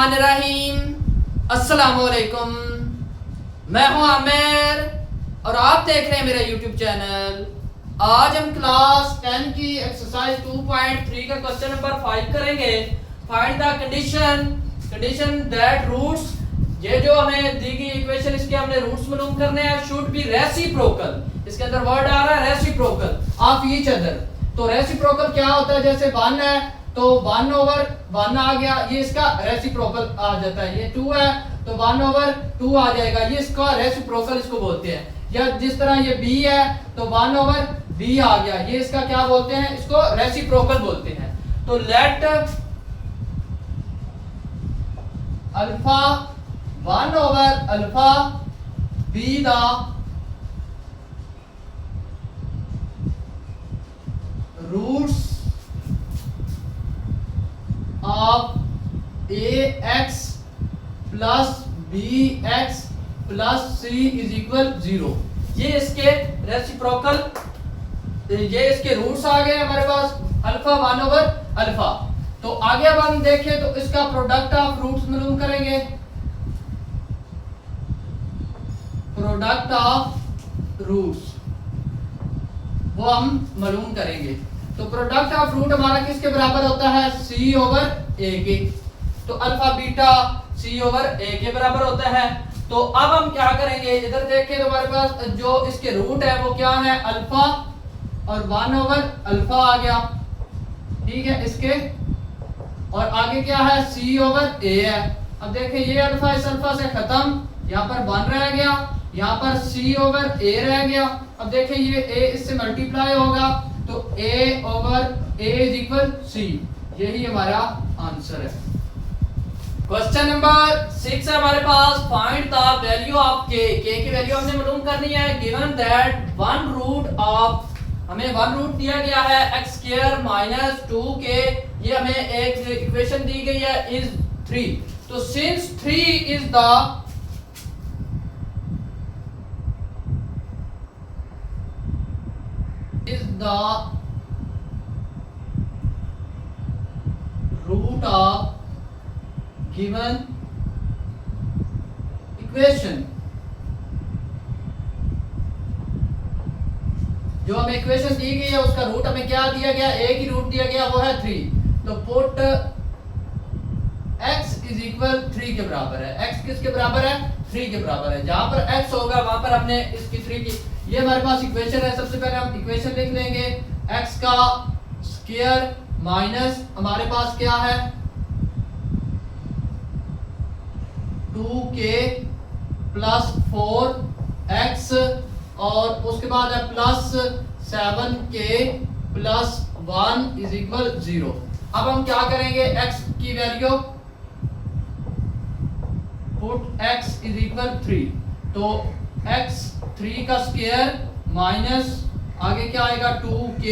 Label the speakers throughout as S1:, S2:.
S1: बिस्मिल्लाहिर्रहमानिर्रहीम। अस्सलामुअलैकुम। मैं हूं आमिर और आप देख रहे हैं मेरा यूट्यूब चैनल। आज हम क्लास 10 की एक्सरसाइज 2.3 का क्वेश्चन नंबर 5 करेंगे। Find the condition that roots, ये जो हमें दी गई इक्वेशन, इसके हमने रूट्स मालूम करने हैं। शुड बी रेसिप्रोकल, इसके अंदर वर्ड आ रहा है रेसिप्रोकल ऑफ ईच अदर। तो रेसिप्रोकल क्या होता है? जैसे 1 है तो 1/1 आ गया, ये इसका रेसिप्रोकल आ जाता है। ये 2 है तो 1/2 आ जाएगा, ये इसका रेसिप्रोकल इसको बोलते हैं। या जिस तरह ये b है तो 1/b आ गया, ये इसका क्या बोलते हैं? इसको रेसिप्रोकल बोलते हैं। तो लेट अल्फा 1/अल्फा be the roots of ax plus bx plus c is equal 0। ये इसके रेसिप्रोकल, ये इसके रूट्स आ गए हमारे पास अल्फा 1/अल्फा। तो आगे अब हम देखें तो इसका प्रोडक्ट ऑफ रूट्स मालूम करेंगे। प्रोडक्ट ऑफ रूट्स वो हम मालूम करेंगे। तो प्रोडक्ट ऑफ रूट हमारा किसके बराबर होता है? c/a के। तो अल्फा बीटा c/a के बराबर होता है। तो अब हम क्या करेंगे, इधर देखें तो हमारे पास जो इसके रूट है वो क्या है? अल्फा और 1/अल्फा आ गया, ठीक है इसके। और आगे क्या है? c/a है। अब देखें ये अल्फा इस अल्फा से खत्म, यहाँ पर 1 रह गया, यहाँ पर c/a रह गया। अब देखें ये a इससे मल्टीप्लाई होगा तो a/a = c। यही हमारा आंसर है। क्वेश्चन नंबर 6 है हमारे पास। Find the value of k की वैल्यू हमने मालूम करनी है। Given that one root of, हमें वन रूट दिया गया है x² - 2k, ये हमें एक इक्वेशन दी गई है इज 3। तो since 3 is the root of given equation, जो हमें इक्वेशन दी गई है उसका रूट हमें क्या दिया गया? एक ही रूट दिया गया, वो है 3। तो पुट x = 3 के बराबर है। x किसके बराबर है? 3 के बराबर है। जहां पर x होगा वहां पर हमने इसकी 3 की, ये हमारे पास इक्वेशन है। सबसे पहले हम इक्वेशन लिख लेंगे। x का स्क्वायर माइनस हमारे पास क्या है? 2k + 4x और उसके बाद है प्लस 7k + 1 = 0। अब हम क्या करेंगे? x की वैल्यू पुट x = 3। तो x 3 का स्क्वायर माइनस आगे क्या आएगा? 2k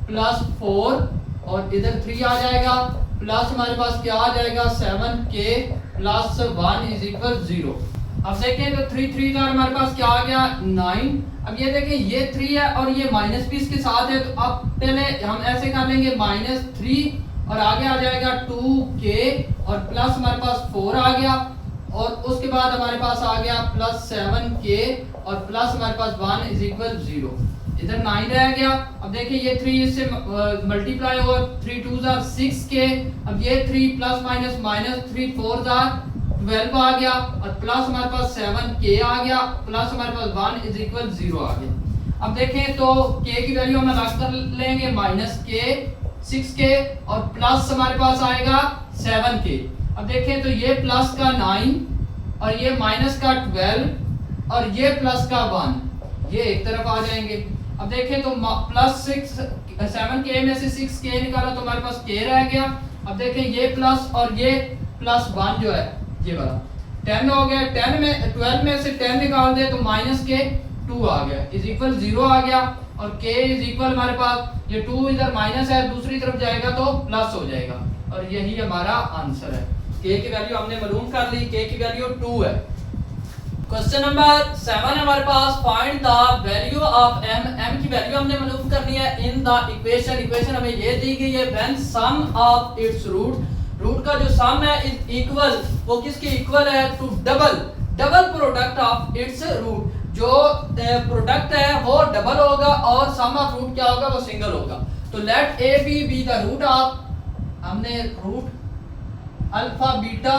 S1: + 4 और इधर 3 आ जाएगा, प्लस हमारे पास क्या आ जाएगा? 7k + 1 = 0। अब देखें तो 3 का हमारे पास क्या आ गया? 9। अब ये देखें ये 3 है और ये माइनस भी इसके साथ है, तो अब पहले हम ऐसे कर लेंगे -3 और आगे आ जाएगा 2k और प्लस हमारे पास 4 आ गया और उसके बाद हमारे पास आ गया प्लस 7k और प्लस हमारे पास 1 = 0। इधर 9 रह गया। अब देखिए ये 3 इससे मल्टीप्लाई हुआ, 3 2 = 6k। अब ये 3 प्लस माइनस -3 4 = 12 आ गया और प्लस हमारे पास 7k आ गया, प्लस हमारे पास 1 = 0 आ गया। अब देखें तो k की वैल्यू हम अलग कर लेंगे, -k 6k और प्लस हमारे पास आएगा 7k। अब देखें तो ये प्लस का 9 और ये माइनस का 12 और ये प्लस का 1, ये एक तरफ आ जाएंगे। अब देखें तो +7k में से 6k निकाला तो हमारे पास k रह गया। अब देखें ये प्लस और ये +1 जो है ये वाला 10 हो गया। 12 में से 10 निकाल दे तो -k 2 आ गया = 0 आ गया और k = हमारे पास ये 2 इधर माइनस है, दूसरी तरफ जाएगा तो प्लस हो जाएगा और यही हमारा आंसर है। k की वैल्यू हमने मालूम कर ली, k की वैल्यू 2 है। क्वेश्चन नंबर 7 हमारे पास। Find the value of m की वैल्यू हमने मालूम करनी है इन द इक्वेशन हमें ये दी गई है। When sum of its root का जो सम है इज इक्वल, वो किसके इक्वल है, to double product of its root. जो प्रोडक्ट है वो डबल होगा और सम ऑफ रूट क्या होगा, वो सिंगल होगा। तो let A be the root of, हमने root alpha beta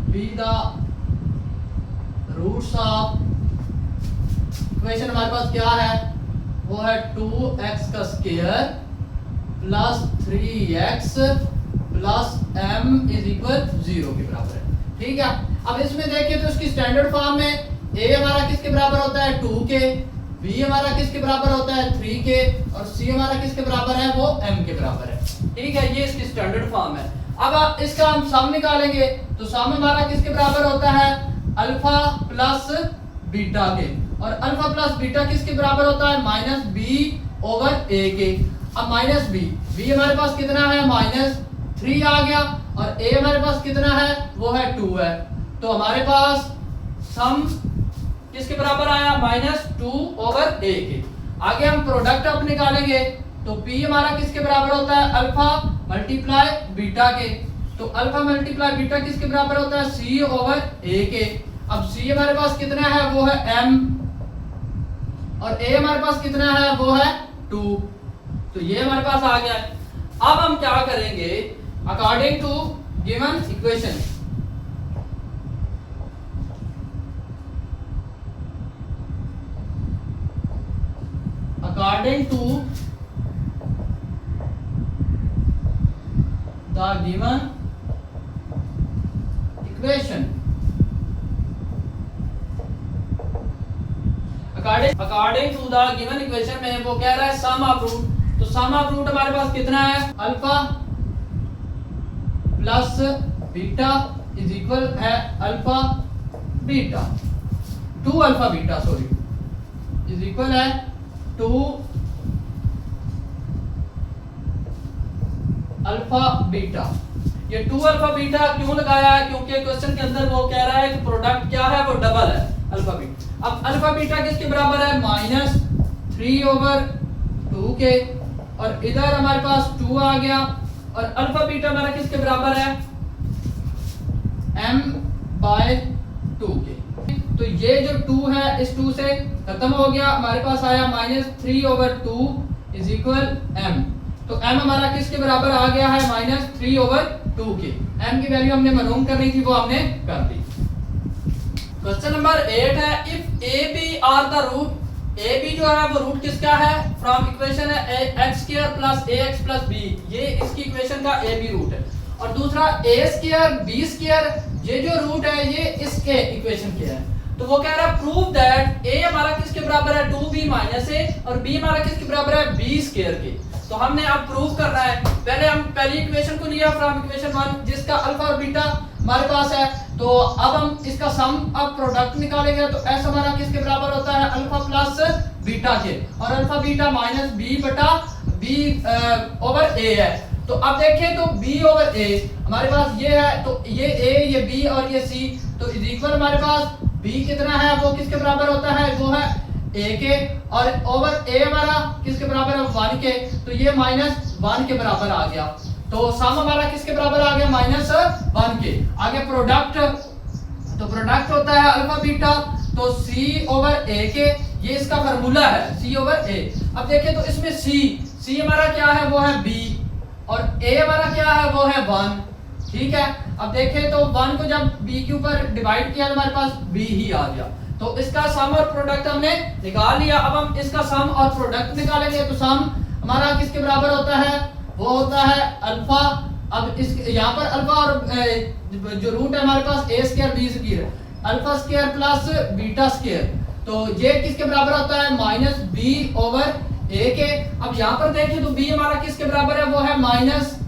S1: be the roots of, equation हमारे पास क्या है, वो है 2x का square plus 3x plus m is equal 0 के बराबर है। ठीक है, अब इसमें देखिए तो इसकी स्टैंडर्ड फॉर्म में a हमारा किसके बराबर होता है 2 के, b हमारा किसके बराबर होता है 3 के, और c हमारा किसके बराबर है, वो m के बराबर है। ठीक है, ये इसकी स्टैंडर्ड फॉर्म है। अब इसका हम सम निकालेंगे तो सम हमारा किसके बराबर होता है, अल्फा प्लस बीटा के, और अल्फा प्लस बीटा किसके बराबर होता है, माइनस बी ओवर ए के। अब माइनस बी हमारे पास कितना है, -3 आ गया, और ए हमारे पास कितना है, वो है 2 है। तो हमारे पास सम किसके बराबर आया, -2 ओवर ए के। आगे हम प्रोडक्ट अब निकालेंगे तो p हमारा किसके बराबर होता है, अल्फा मल्टीप्लाई बीटा के। तो अल्फा मल्टीप्लाई बीटा किसके बराबर होता है, c ओवर a के। अब c हमारे पास कितना है, वो है m, और a हमारे पास कितना है, वो है 2। तो ये हमारे पास आ गया है। अब हम क्या करेंगे, according to given equation, according to the given equation, according to the given equation में वो कह रहा है सम ऑफ रूट। तो सम ऑफ रूट हमारे पास कितना है, alpha plus beta is equal है alpha beta, 2 alpha beta sorry is equal है 2 अल्फा बीटा। ये 2 अल्फा बीटा क्यों लगाया है, क्योंकि क्वेश्चन के अंदर वो कह रहा है कि प्रोडक्ट क्या है, वो डबल है अल्फा बीटा। अब अल्फा बीटा किसके बराबर है, -3 ओवर 2 के, और इधर हमारे पास 2 आ गया, और अल्फा बीटा हमारा किसके बराबर है, m/2 के। तो ये जो 2 है इस 2 से खत्म हो गया, हमारे पास आया -3 ओवर 2 इज इक्वल m। तो m हमारा किसके बराबर आ गया है, -3 ओवर 2 के। m की वैल्यू हमने मालूम करनी थी, वो हमने कर दी। क्वेश्चन नंबर 8 है, if a b are the root, a b जो है वो रूट किसका है, फ्रॉम इक्वेशन है x square plus ax plus b, ये इसकी इक्वेशन का ए बी रूट है। और दूसरा a स्क्वायर b स्क्वायर, ये जो रूट है ये इसके इक्वेशन के है। तो वो कह रहा है प्रूव दैट a हमारा किसके बराबर है, 2b माइनस a, और b हमारा किसके बराबर है, b स्क्वायर के। तो हमने अब प्रूव करना है। पहले हम पहली इक्वेशन को लिया फ्रॉम इक्वेशन 1 जिसका अल्फा और बीटा हमारे पास है। तो अब हम इसका सम अब प्रोडक्ट निकालेंगे, तो s हमारा किसके बराबर होता है, अल्फा प्लस बीटा के, और अल्फा बीटा माइनस b बटा b ओवर a है। तो अब देखें तो b ओवर a हमारे पास ये है, तो ये a ये b और ये c, तो इज इक्वल हमारे पास b कितना है, वो किसके बराबर होता है, वो है a के, और ओवर a हमारा किसके बराबर है, 1 के। तो ये -1 के बराबर आ गया। तो सम हमारा किसके बराबर आ गया, -1 के। आगे प्रोडक्ट, तो प्रोडक्ट होता है अल्फा बीटा, तो c ओवर a के, ये इसका फार्मूला है c ओवर a। अब देखें तो इसमें c हमारा क्या है, वो है b, और a हमारा क्या है, वो है 1। ठीक है, अब देखें तो 1 को जब b के ऊपर डिवाइड किया तो हमारे पास b ही आ गया। तो इसका सम और प्रोडक्ट हमने निकाल लिया। अब हम इसका सम और प्रोडक्ट निकालेंगे। तो सम हमारा किसके बराबर होता है, वो होता है अल्फा। अब इस यहाँ पर अल्फा और जो रूट है हमारे पास a square b square, alpha square plus beta square, तो ये किसके बराबर होता है, -b ओवर a के। अब यहाँ पर देखिए तो b हमारा किसके बराबर है, वो है माइनस,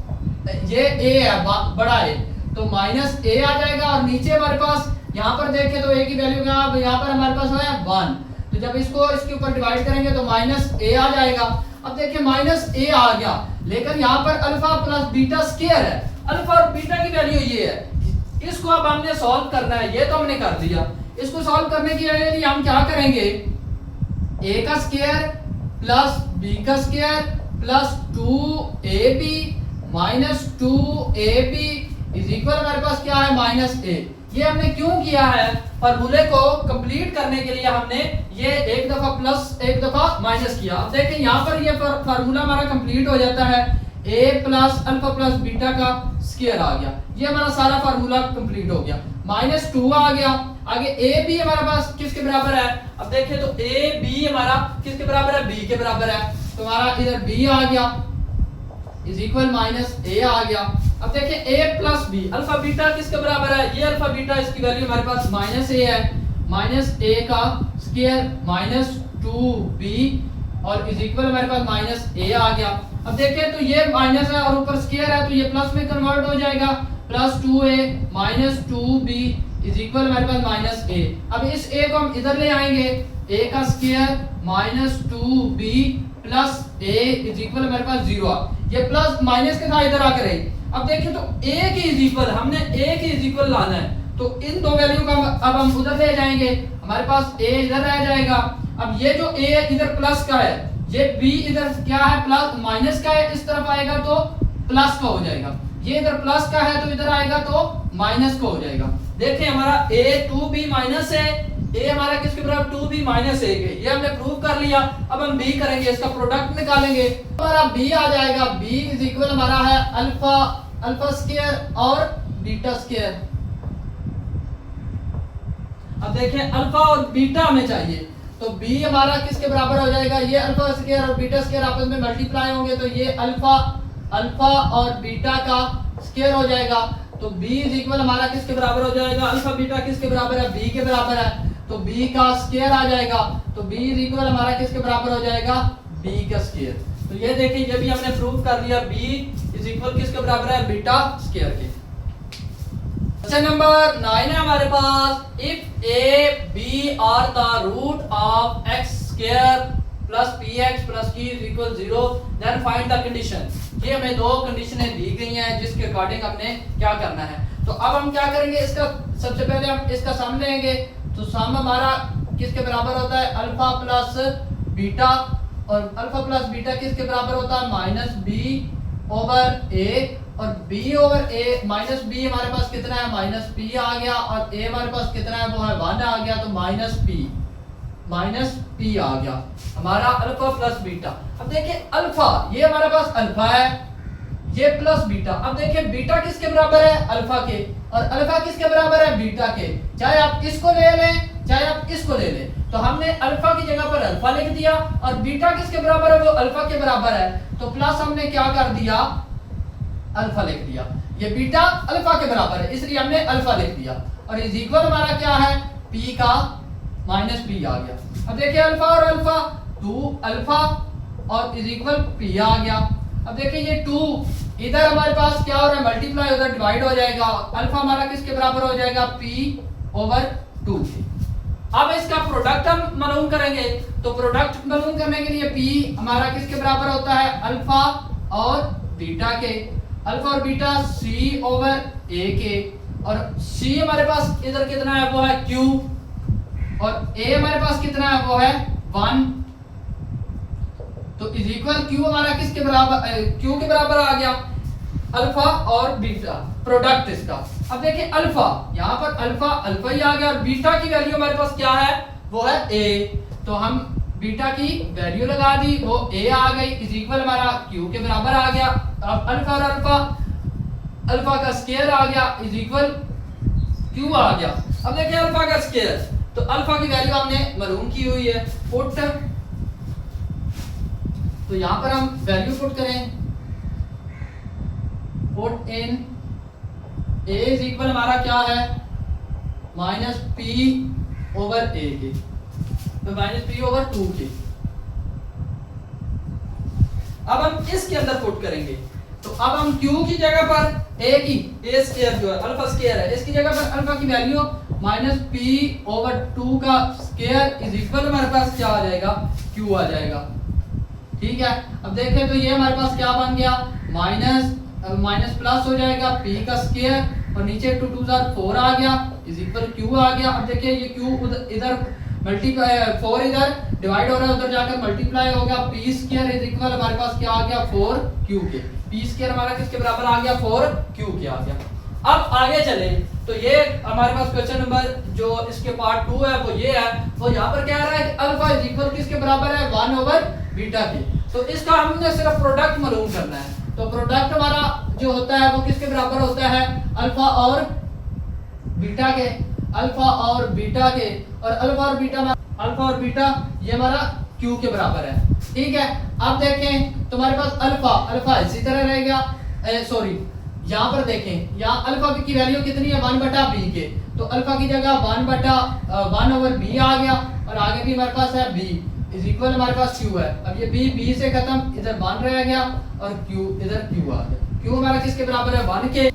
S1: ये a है बड़ा a, तो -a आ जाएगा। और नीचे हमारे पास यहाँ पर देखें तो a की वैल्यू यहाँ पर हमारे पास है 1, तो जब इसको इसके ऊपर डिवाइड करेंगे तो -a आ जाएगा। अब देखिए -a आ गया, लेकिन यहाँ पर अल्फा प्लस बीटा स्क्वायर है, अल्फा और बीटा की वैल्यू ये है। इसको अब हमने सॉल्व करना है, ये तो हमने कर दिया। इसको सॉल्व करने के लिए हम क्या करेंगे, a का स्क्वायर प्लस b का square plus 2ab minus 2ab is equal हमारे पास क्या है माइनस a। ये हमने क्यों किया है, फार्मूले को कंप्लीट करने के लिए हमने ये एक दफा प्लस एक दफा माइनस किया। अब देखें यहाँ पर ये फार्मूला हमारा कंप्लीट हो जाता है, a plus alpha plus beta का स्क्वायर आ गया। ये हमारा सारा फार्मूला कंप्लीट हो गया। माइनस 2 आ गया। आगे a b हमारे पास किसके बराबर है, अब देखें तो a b हमारा किसके बराबर है, b के बराबर है। तो हमारा इधर b आ गया इज इक्वल माइनस a आ गया। अब देखें a plus b alpha beta किसके बराबर है, ये अल्फा बीटा इसकी वैल्यू हमारे पास माइनस a है। माइनस a का स्क्वायर माइनस 2b और इज इक्वल हमारे पास माइनस a आ गया। अब देखें तो ये माइनस है और ऊपर स्क्वायर है तो ये प्लस में कन्वर्ट हो जाएगा, plus 2a minus 2b is equal हमारे पास माइनस a। अब इस a को हम इधर ले आएंगे, a का square minus 2b plus a is equal हमारे पास 0 आ। ये प्लस माइनस के साथ इधर आकर रही। अब देखिए तो a के इज इक्वल हमने a के इज इक्वल लाना है, तो इन दो वैल्यू का अब हम उधर ले जाएंगे, हमारे पास a इधर रह जाएगा। अब ये जो a इधर प्लस का है, ये b इधर क्या है प्लस माइनस का है, इस तरफ आएगा तो प्लस का हो जाएगा। ये इधर प्लस का है तो इधर आएगा तो माइनस का हो जाएगा। देखिए हमारा a 2b माइनस है, a हमारा किसके बराबर 2b माइनस a के, ये हमने प्रूव कर लिया। अब हम b करेंगे, इसका प्रोडक्ट निकालेंगे, हमारा b आ जाएगा। b इज इक्वल हमारा है अल्फा स्क्वायर और बीटा स्क्वायर। अब देखें अल्फा और बीटा हमें चाहिए, तो b हमारा किसके बराबर हो जाएगा, ये अल्फा स्क्वायर और बीटा स्क्वायर आपस में मल्टीप्लाई होंगे तो ये अल्फा और बीटा का स्क्वायर हो जाएगा। तो b इज इक्वल हमारा किसके बराबर हो जाएगा, अल्फा बीटा किसके बराबर है, b के बराबर है, तो b का स्क्वायर आ जाएगा। तो b इज इक्वल हमारा किसके बराबर हो जाएगा, b का स्क्वायर। तो ये देखिए ये भी हमने प्रूव कर लिया, b इज इक्वल किसके बराबर है, बीटा स्क्वायर के। क्वेश्चन नंबर 9 है हमारे पास, if a b are the root of x square plus px plus q is equal 0 then find the condition. ये हमें दो कंडीशनें दी गई हैं जिसके अकॉर्डिंग हमने क्या करना है। तो अब हम क्या करेंगे, इसका सबसे पहले हम इसका सम लेंगे। तो सम हमारा किसके बराबर होता है, अल्फा प्लस बीटा, और अल्फा प्लस बीटा किसके बराबर होता है, माइनस बी ओवर ए, और b over a minus b हमारे पास कितना है, माइनस p आ गया, और a हमारे पास कितना है वो है 1 आ गया, तो माइनस p आ गया हमारा अल्फा प्लस बीटा। अब देखिए अल्फा ये हमारे पास अल्फा है, ये प्लस बीटा। अब देखिए बीटा किसके बराबर है, अल्फा के, और अल्फा किसके बराबर है, बीटा के। चाहे आप इसको ले लें चाहे आप इसको ले लें, तो हमने अल्फा की जगह पर अल्फा लिख दिया, और बीटा किसके बराबर है, वो अल्फा के बराबर है, तो प्लस हमने क्या कर दिया, अल्फा लिख दिया। ये बीटा अल्फा के बराबर है इसलिए हमने अल्फा लिख दिया, और इज इक्वल हमारा क्या है, p का माइनस p आ गया। अब देखिए अल्फा और अल्फा 2 अल्फा और इज इक्वल p आ गया। अब देखिए ये 2 इधर हमारे पास क्या हो रहा है, मल्टीप्लाई उधर डिवाइड हो जाएगा, अल्फा हमारा किसके बराबर हो जाएगा, p ओवर 2 के। अब इसका प्रोडक्ट हम मालूम करेंगे, तो प्रोडक्ट मालूम करने के लिए p हमारा किसके बराबर होता है, अल्फा और बीटा के। अल्फा और बीटा c ओवर a के, और c हमारे पास इधर कितना है वो है q, और a हमारे पास कितना है वो है 1, तो इज इक्वल q हमारा किसके बराबर, q के बराबर आ गया, अल्फा और बीटा प्रोडक्ट इसका। अब देखिए अल्फा यहाँ पर अल्फा ही आ गया, और बीटा की वैल्यू हमारे पास क्या है वो है a, तो हम बीटा की वैल्यू लगा दी, वो a आ गई, इज इक्वल हमारा q के बराबर आ गया। अब अल्फा और अल्फा का स्क्वायर आ गया, इज इक्वल q आ गया। अब देखिए अल्फा का स्क्वायर, तो अल्फा की वैल्यू हमने मालूम की हुई है, पुट, तो यहां पर हम वैल्यू पुट करें, put in a is equal हमारा क्या है, माइनस p ओवर a के, तो माइनस p ओवर 2 के। अब हम इसके अंदर पुट करेंगे, तो अब हम q की जगह पर a स्क्वायर जो है अल्फा स्क्वायर है, इसकी जगह पर अल्फा की वैल्यू माइनस p ओवर 2 का स्क्वायर इज इक्वल हमारे पास क्या आ जाएगा, q आ जाएगा। ठीक है, अब देखें तो ये हमारे पास क्या बन गया, माइनस प्लस हो जाएगा p का स्क्वायर, और नीचे 2 2 4 आ गया, इज इक्वल q आ गया। अब देखिए ये q इधर मल्टीप्लाई 4 इधर डिवाइड हो रहा है, उधर जाकर मल्टीप्लाई हो गया, पी स्क्वायर इज इक्वल हमारे पास क्या आ गया 4q के। पी स्क्वायर हमारा किसके बराबर आ गया 4q के आ गया। अब आगे चले तो ये हमारे पास क्वेश्चन नंबर जो इसके पार्ट 2 है वो ये है, वो यहाँ पर क्या आ रहा है कि अल्फा इज इक्वल किसके बराबर है 1 ओवर बीटा के। तो इसका हमने सिर्फ प्रोडक्ट मालूम करना है। तो प्रोडक्ट हमारा जो होता है वो किसके बराबर होता है अल्फा और बीटा के, अल्फा और बीटा के, और अल्फा और बीटा ये हमारा q के बराबर है, ठीक है। अब देखें तुम्हारे पास अल्फा इसी तरह रह गया, सॉरी यहाँ पर देखें यहाँ अल्फा की वैल्यू कितनी है 1 बटा बी के, तो अल्फा की जगह 1 ओवर बी आ गया, और आगे भी हमारे पास है b इज इक्वल हमारे पास q है। अब ये b से खत्म, इधर 1 रह गया और q इधर q आ गया। q हमारा किसके बराबर है 1 के।